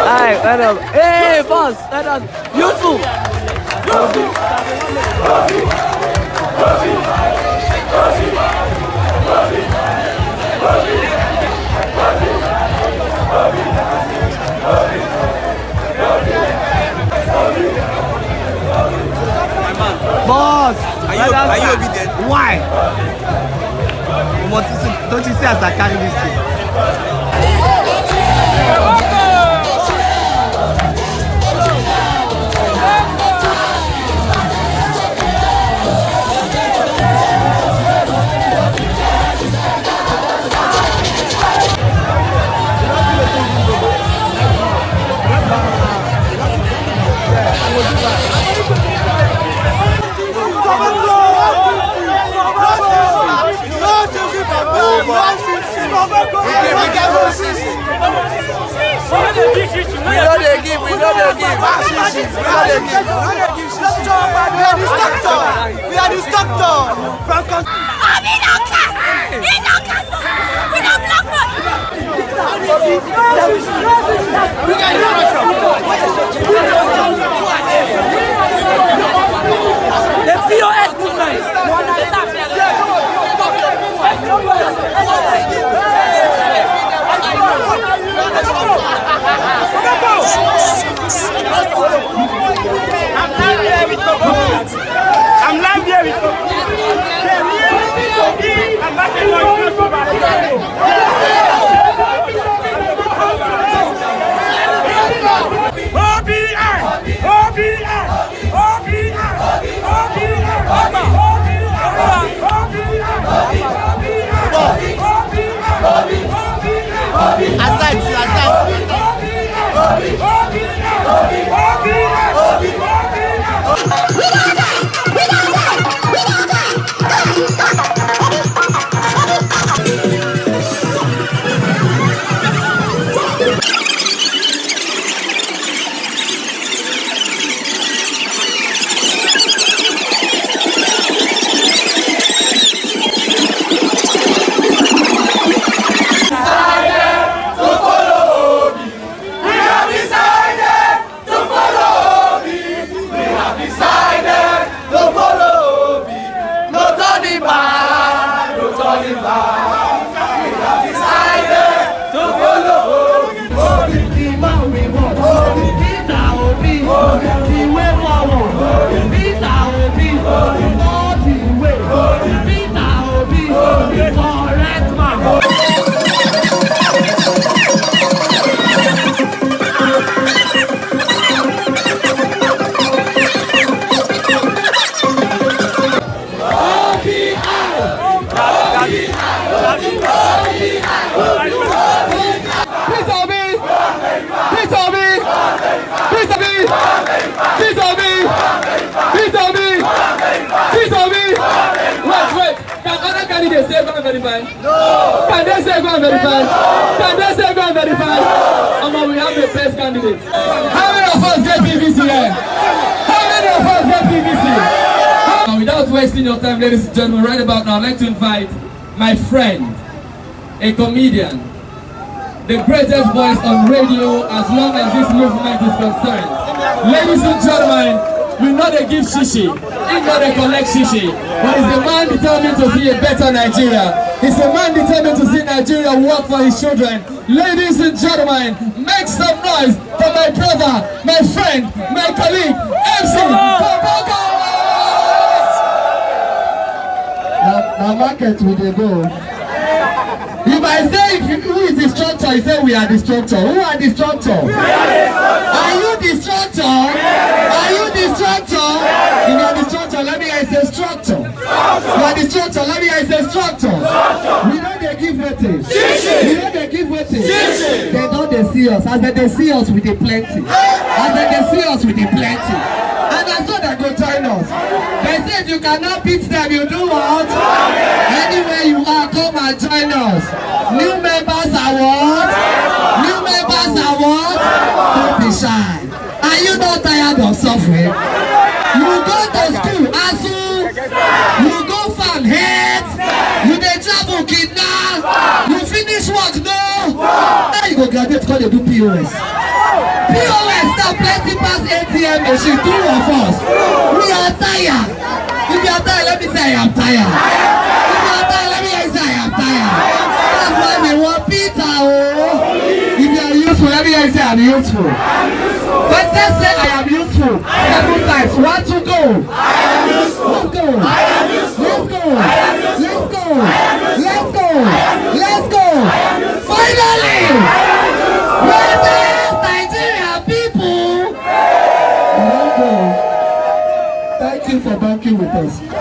Alright, let us. Hey, boss, let us. YouTube. Boss, are you obedient? Why? Don't you see as I carry this thing? We are the structure. Obi don't cast. He don't cast. We don't block road. The POS movement. I'm live here with Can they say go and verify? No. Can they say go and verify? Can they say go and verify? We have the best candidate. How many of us get PVC here? How many of us get PVC? Without wasting your time, ladies and gentlemen, right about now, I'd like to invite my friend, a comedian, the greatest voice on radio as long as this movement is concerned. Ladies and gentlemen, we know they give shishi, we know they collect shishi, but it's the man determined to see a better Nigeria. It's the man determined to see Nigeria work for his children. Ladies and gentlemen, make some noise for my brother, my friend, my colleague, MC. Now market will they go. If I say who is the structure, you say we are the structure. Who are the structure? Are you the structure? Are you the structure? You are the structure. Let me hear say structure. You are the structure. Let me hear say structure. We know they give weightage. We know they give weightage. They don't they see us. As they see us with the plenty. As they see us with the plenty. And that's what they go join us. They said you cannot beat them. You do what? Anywhere you are, come and join us. New members are what? New members are what? Don't be shy. Are you not tired of suffering? You go to school, ASU. You go farm heads. go graduate because they do POS. POS now plenty pass ATM machine. Two of us. We are tired. If you are tired, let me say I am tired. If you are tired, let me say I am tired. That's why they want Peter. Oh. If you are useful, let me say I am useful. But let's say I am useful. 7 times. 1 to go. I am useful. Let's go. I am useful. Let's go. Let's go. Let's go. Let's go. Finally. Well done, Nigeria people. Thank you for banking with us.